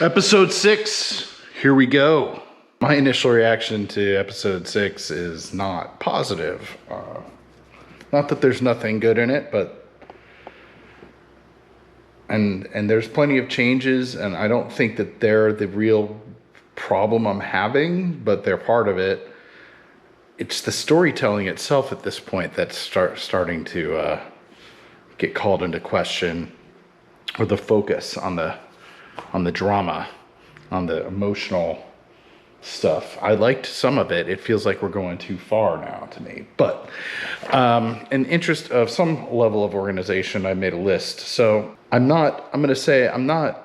Episode 6, here we go. My initial reaction to episode 6 is not positive. Not that there's nothing good in it, but and there's plenty of changes, and I don't think that they're the real problem I'm having, but they're part of it. It's the storytelling itself at this point that's starting to get called into question, or the focus on the drama, on the emotional stuff. I liked some of it. It feels like we're going too far now to me. But in interest of some level of organization, I made a list. So I'm going to say I'm not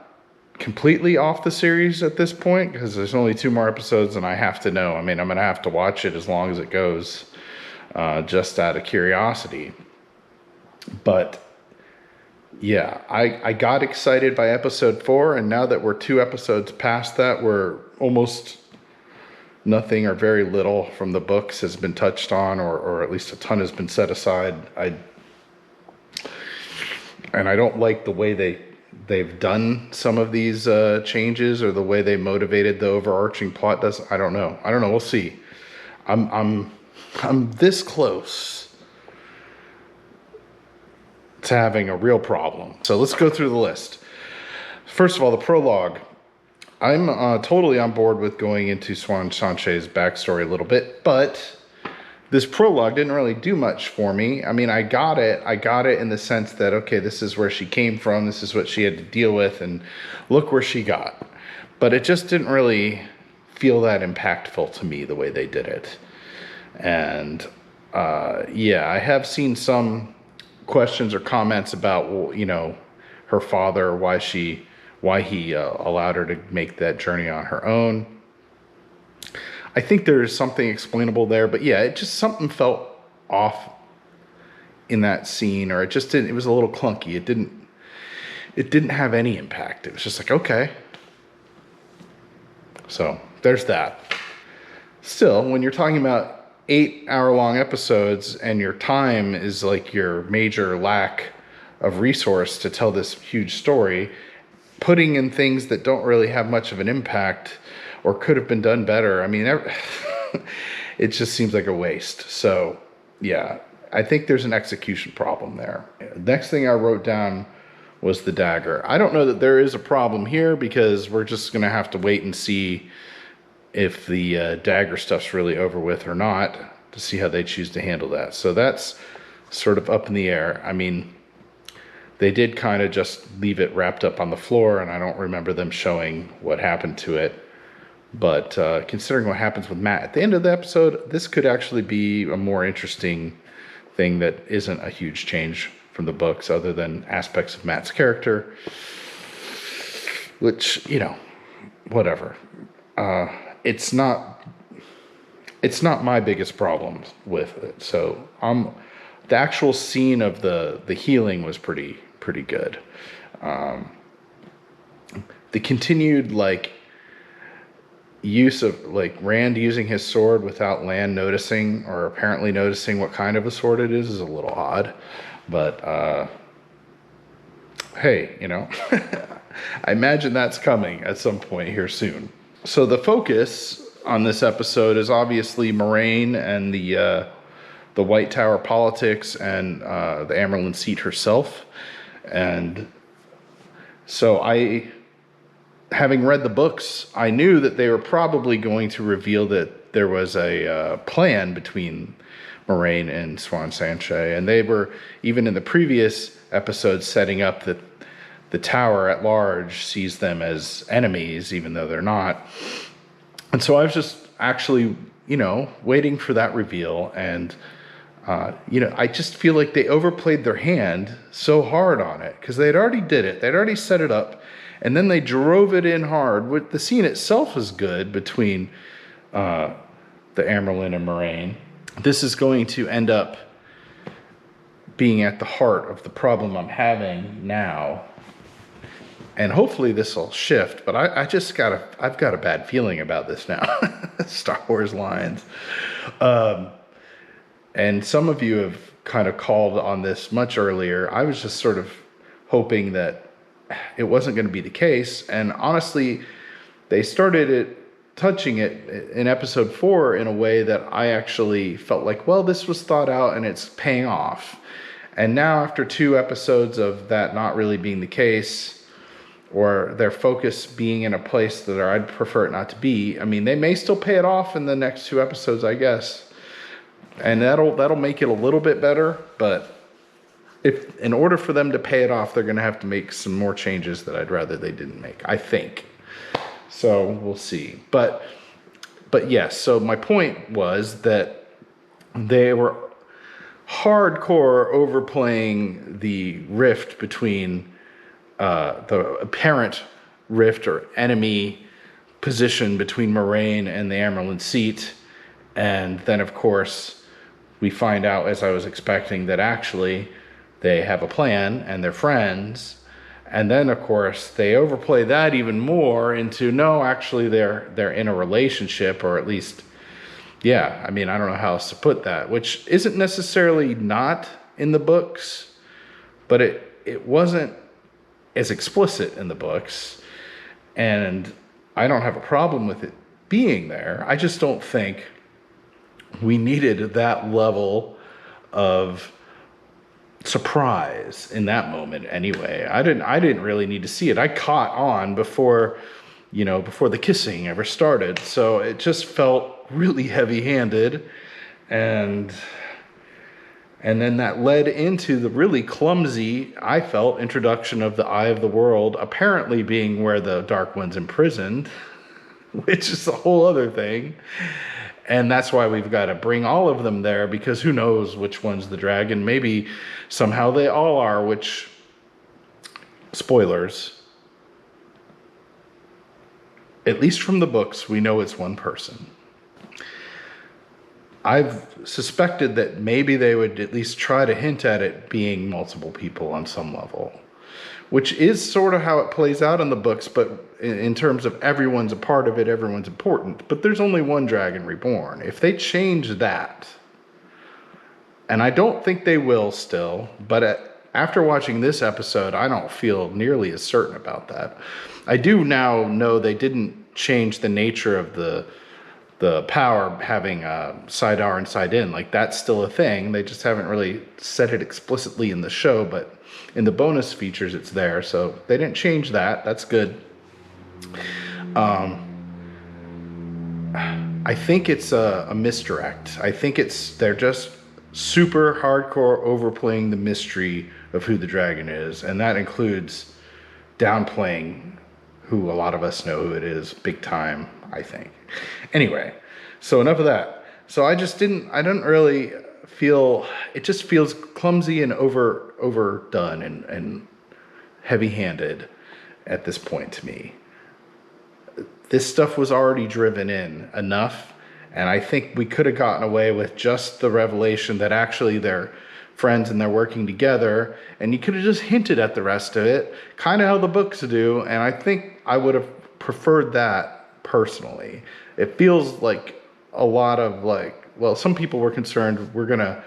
completely off the series at this point, because there's only 2 more episodes and I have to know. I mean, I'm going to have to watch it as long as it goes, just out of curiosity. But yeah, I got excited by episode 4, and now that we're 2 episodes past that, where almost nothing or very little from the books has been touched on, or at least a ton has been set aside. I don't like the way they've done some of these changes, or the way they motivated the overarching plot. I don't know. We'll see. I'm this close to having a real problem. So let's go through the list. First of all, the prologue. I'm totally on board with going into Swan Sanche's backstory a little bit, but this prologue didn't really do much for me. I mean, I got it in the sense that, okay, this is where she came from, this is what she had to deal with, and look where she got. But it just didn't really feel that impactful to me, the way they did it. And yeah, I have seen some questions or comments about, well, you know, her father, why he allowed her to make that journey on her own. I think there's something explainable there, but yeah, it just, something felt off in that scene, or it just didn't, it was a little clunky. It didn't have any impact. It was just like, okay. So there's that. Still, when you're talking about 8-hour-long episodes and your time is like your major lack of resource to tell this huge story, putting in things that don't really have much of an impact or could have been done better, I mean, it just seems like a waste. So yeah, I think there's an execution problem there. Next thing I wrote down was the dagger. I don't know that there is a problem here, because we're just gonna have to wait and see if the dagger stuff's really over with or not, to see how they choose to handle that. So that's sort of up in the air. I mean, they did kind of just leave it wrapped up on the floor, and I don't remember them showing what happened to it. But considering what happens with Matt at the end of the episode, this could actually be a more interesting thing that isn't a huge change from the books, other than aspects of Matt's character, which, you know, whatever. It's not my biggest problem with it. So the actual scene of the healing was pretty good. The continued use of Rand using his sword without Lan noticing, or apparently noticing, what kind of a sword it is a little odd. But hey, you know, I imagine that's coming at some point here soon. So the focus on this episode is obviously Moraine and the White Tower politics, and the Amyrlin seat herself. And so having read the books, I knew that they were probably going to reveal that there was a plan between Moraine and Swan Sanche, and they were, even in the previous episodes, setting up that the tower at large sees them as enemies, even though they're not. And so I was just actually, you know, waiting for that reveal. And, you know, I just feel like they overplayed their hand so hard on it, because they'd already did it. They'd already set it up, and then they drove it in hard. The scene itself is good between the Amyrlin and Moraine. This is going to end up being at the heart of the problem I'm having now. And hopefully this will shift, but I've got a bad feeling about this now. Star Wars lines. And some of you have kind of called on this much earlier. I was just sort of hoping that it wasn't going to be the case. And honestly, they started touching it in episode 4 in a way that I actually felt like, well, this was thought out and it's paying off. And now after 2 episodes of that not really being the case, or their focus being in a place that I'd prefer it not to be, I mean, they may still pay it off in the next 2 episodes, I guess. And that'll make it a little bit better, but if in order for them to pay it off, they're going to have to make some more changes that I'd rather they didn't make, I think. So we'll see. But yes, so my point was that they were hardcore overplaying the rift between the apparent rift or enemy position between Moraine and the Amerlin seat. And then, of course, we find out, as I was expecting, that actually they have a plan and they're friends. And then, of course, they overplay that even more into, no, actually they're in a relationship, or at least, yeah, I mean, I don't know how else to put that, which isn't necessarily not in the books, but it wasn't as explicit in the books. And I don't have a problem with it being there. I just don't think we needed that level of surprise in that moment anyway. I didn't really need to see it. I caught on before the kissing ever started. So it just felt really heavy-handed, and then that led into the really clumsy, I felt, introduction of the Eye of the World apparently being where the Dark One's imprisoned, which is a whole other thing. And that's why we've got to bring all of them there, because who knows which one's the dragon. Maybe somehow they all are, which, spoilers, at least from the books, we know it's one person. I've suspected that maybe they would at least try to hint at it being multiple people on some level, which is sort of how it plays out in the books, but in terms of everyone's a part of it, everyone's important. But there's only one dragon reborn. If they change that, and I don't think they will still, but after watching this episode, I don't feel nearly as certain about that. I do now know they didn't change the nature of the power having side R and side in. Like, that's still a thing. They just haven't really said it explicitly in the show, but in the bonus features it's there. So they didn't change that. That's good. I think it's a misdirect. I think they're just super hardcore overplaying the mystery of who the dragon is, and that includes downplaying who a lot of us know who it is big time, I think. Anyway, so enough of that. So I didn't really feel, it just feels clumsy and overdone and heavy-handed at this point to me. This stuff was already driven in enough, and I think we could have gotten away with just the revelation that actually they're friends and they're working together, and you could have just hinted at the rest of it, kind of how the books do, and I think I would have preferred that personally. It feels like a lot of well, some people were concerned we're going to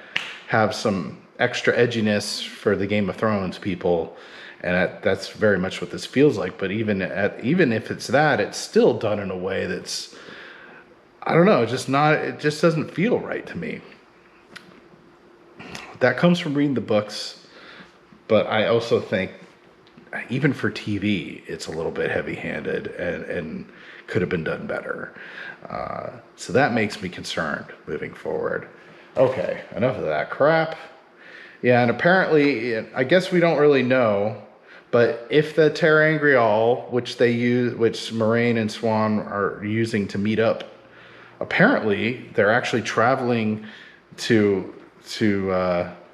have some extra edginess for the Game of Thrones people, and that's very much what this feels like. But even if it's that, it's still done in a way that's, I don't know, it just doesn't feel right to me. That comes from reading the books, but I also think even for TV, it's a little bit heavy-handed and could have been done better. So that makes me concerned moving forward. Okay, enough of that crap. Yeah, and apparently, I guess we don't really know, but if the Terangrial, which Moraine and Swan are using to meet up, apparently they're actually traveling to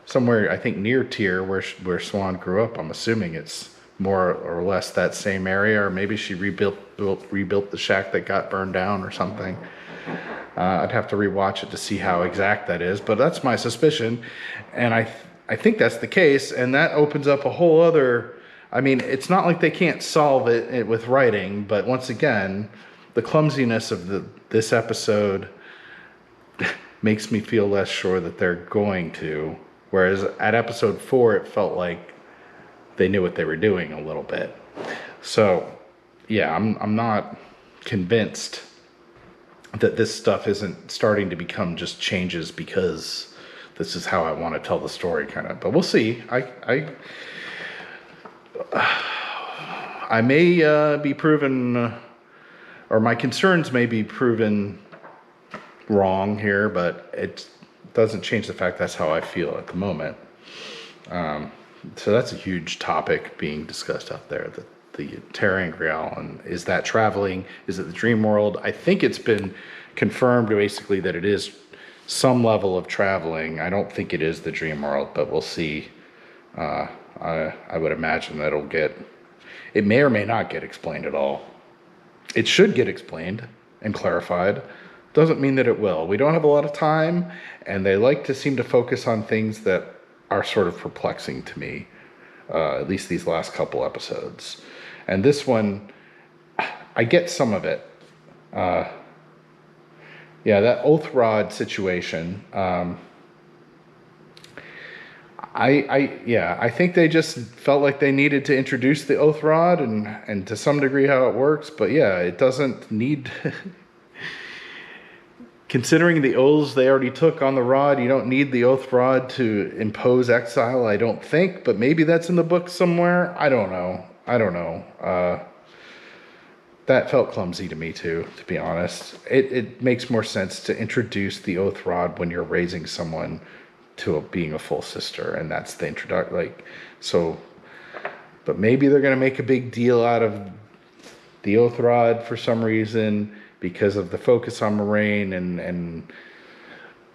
somewhere, I think, near Tyr, where Swan grew up. I'm assuming it's more or less that same area, or maybe she rebuilt the shack that got burned down or something. I'd have to rewatch it to see how exact that is, but that's my suspicion, and I think that's the case, and that opens up a whole other. I mean, it's not like they can't solve it with writing, but once again, the clumsiness of this episode makes me feel less sure that they're going to. Whereas at episode 4, it felt like they knew what they were doing a little bit. So, yeah, I'm not convinced that this stuff isn't starting to become just changes because this is how I want to tell the story, kind of. But we'll see. I may be proven, or my concerns may be proven wrong here, but it doesn't change the fact that's how I feel at the moment. So that's a huge topic being discussed out there, the Terran Grail, and is that traveling? Is it the dream world? I think it's been confirmed basically that it is some level of traveling. I don't think it is the dream world, but we'll see. I would imagine that it may or may not get explained at all. It should get explained and clarified. Doesn't mean that it will. We don't have a lot of time, and they like to seem to focus on things that are sort of perplexing to me, at least these last couple episodes. And this one, I get some of it. Yeah, that oath rod situation. I think they just felt like they needed to introduce the oath rod and to some degree how it works. But yeah, it doesn't need. Considering the oaths they already took on the rod, you don't need the oath rod to impose exile, I don't think. But maybe that's in the book somewhere. I don't know. That felt clumsy to me too, to be honest. It makes more sense to introduce the oath rod when you're raising someone to being a full sister, and that's the introduction. But maybe they're going to make a big deal out of the oath rod for some reason because of the focus on Moraine, and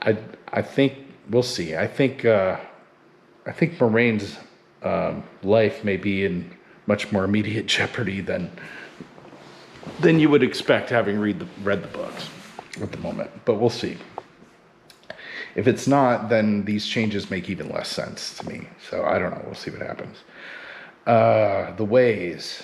I think we'll see. I think Moraine's life may be in much more immediate jeopardy than you would expect having read the books at the moment. But we'll see. If it's not, then these changes make even less sense to me. So I don't know. We'll see what happens. The ways.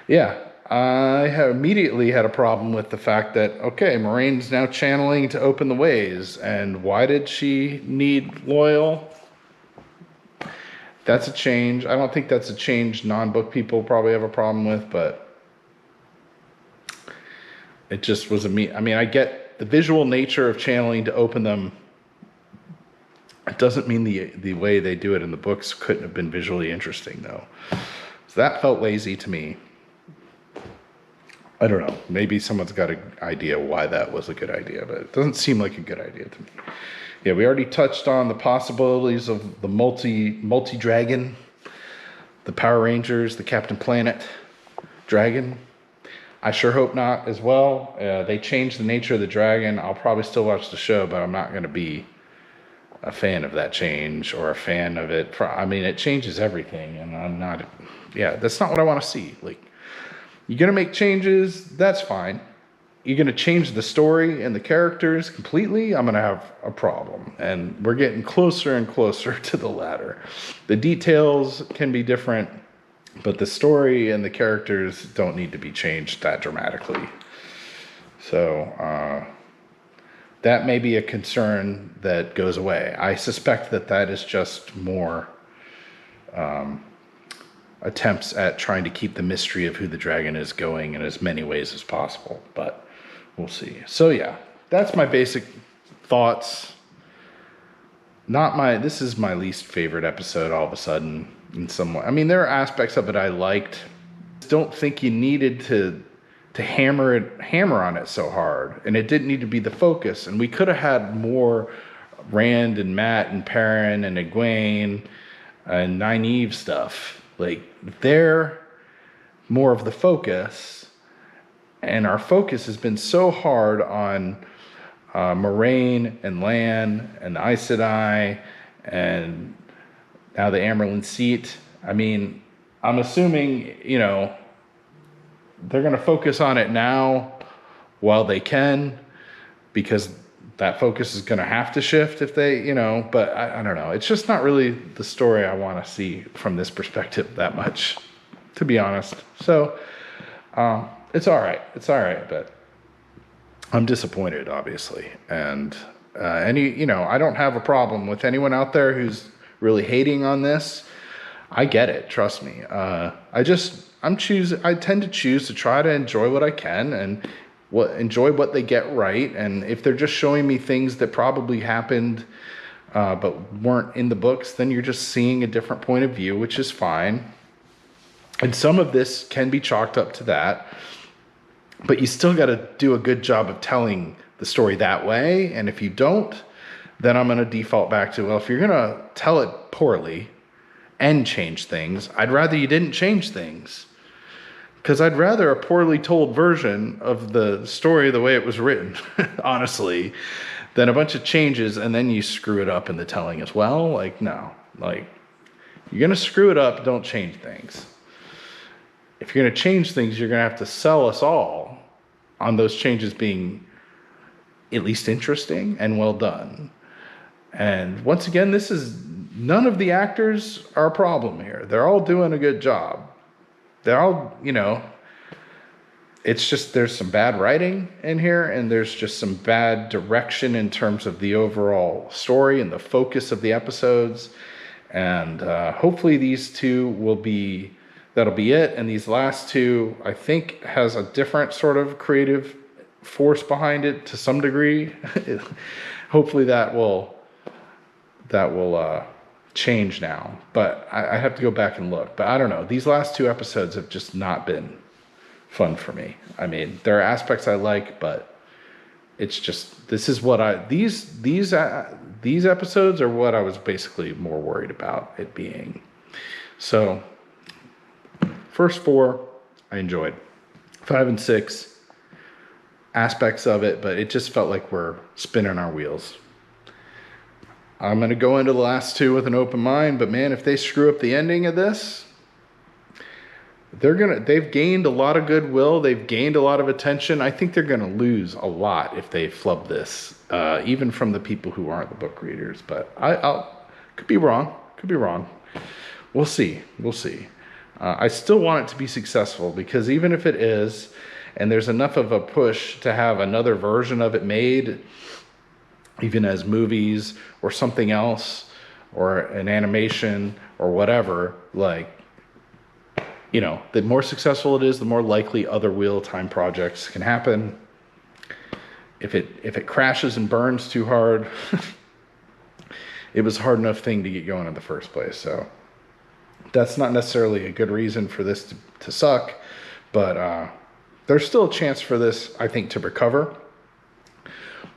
Yeah, I immediately had a problem with the fact that, okay, Moraine's now channeling to open the ways. And why did she need Loyal? That's a change. I don't think that's a change non-book people probably have a problem with, but it just was I get the visual nature of channeling to open them. It doesn't mean the way they do it in the books couldn't have been visually interesting, though. So that felt lazy to me. I don't know. Maybe someone's got an idea why that was a good idea, but it doesn't seem like a good idea to me. Yeah, we already touched on the possibilities of the multi-dragon, the Power Rangers, the Captain Planet dragon. I sure hope not as well. They changed the nature of the dragon. I'll probably still watch the show, but I'm not going to be a fan of that change or a fan of it. It changes everything, and I'm not. Yeah, that's not what I want to see. Like, you're going to make changes, that's fine. You're going to change the story and the characters completely, I'm going to have a problem. And we're getting closer and closer to the latter. The details can be different, but the story and the characters don't need to be changed that dramatically. So that may be a concern that goes away. I suspect that is just more attempts at trying to keep the mystery of who the dragon is going in as many ways as possible, but we'll see. So yeah, that's my basic thoughts. This is my least favorite episode all of a sudden in some way. There are aspects of it I liked. Don't think you needed to hammer on it so hard, and it didn't need to be the focus, and we could have had more Rand and Matt and Perrin and Egwene and Nynaeve stuff. Like, they're more of the focus, and our focus has been so hard on Moraine and Lan and the Aes Sedai and now the Amyrlin Seat. I'm assuming, they're going to focus on it now while they can, because that focus is going to have to shift if they, but I don't know. It's just not really the story I want to see from this perspective that much, to be honest. So it's all right. But I'm disappointed, obviously. And I don't have a problem with anyone out there who's really hating on this. I get it. Trust me. I tend to choose to try to enjoy what I can and enjoy what they get right. And if they're just showing me things that probably happened, but weren't in the books, then you're just seeing a different point of view, which is fine. And some of this can be chalked up to that, but you still got to do a good job of telling the story that way. And if you don't, then I'm going to default back to, well, if you're going to tell it poorly and change things, I'd rather you didn't change things. Because I'd rather a poorly told version of the story the way it was written, honestly, than a bunch of changes and then you screw it up in the telling as well. Like, no. Like, you're going to screw it up, don't change things. If you're going to change things, you're going to have to sell us all on those changes being at least interesting and well done. And once again, none of the actors are a problem here. They're all doing a good job. They're all, it's just there's some bad writing in here and there's just some bad direction in terms of the overall story and the focus of the episodes. And hopefully these two that'll be it. And these last two, I think, has a different sort of creative force behind it to some degree. Hopefully that will change now. But I have to go back and look. But I don't know. These last two episodes have just not been fun for me. I mean, there are aspects I like, but it's just these episodes are what I was basically more worried about it being. So first 4 I enjoyed. 5 and 6 aspects of it, but it just felt like we're spinning our wheels. I'm going to go into the last 2 with an open mind, but man, if they screw up the ending of this, they've gained a lot of goodwill. They've gained a lot of attention. I think they're going to lose a lot if they flub this, even from the people who aren't the book readers. But I could be wrong. We'll see. I still want it to be successful because even if it is, and there's enough of a push to have another version of it made, even as movies or something else, or an animation or whatever, like, the more successful it is, the more likely other Wheel of Time projects can happen. If it crashes and burns too hard, it was a hard enough thing to get going in the first place. So that's not necessarily a good reason for this to suck, but there's still a chance for this, I think, to recover.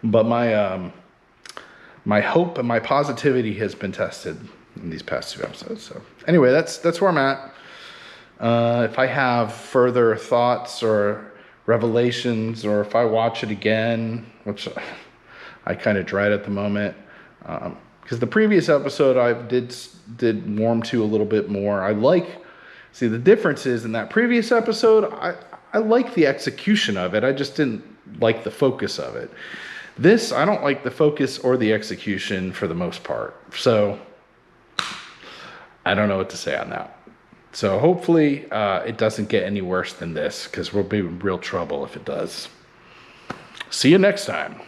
But my hope and my positivity has been tested in these past 2 episodes. So anyway, that's where I'm at. If I have further thoughts or revelations, or if I watch it again, which I kind of dread at the moment, because the previous episode I did warm to a little bit more. The difference is in that previous episode, I like the execution of it. I just didn't like the focus of it. This, I don't like the focus or the execution for the most part. So I don't know what to say on that. So hopefully it doesn't get any worse than this, because we'll be in real trouble if it does. See you next time.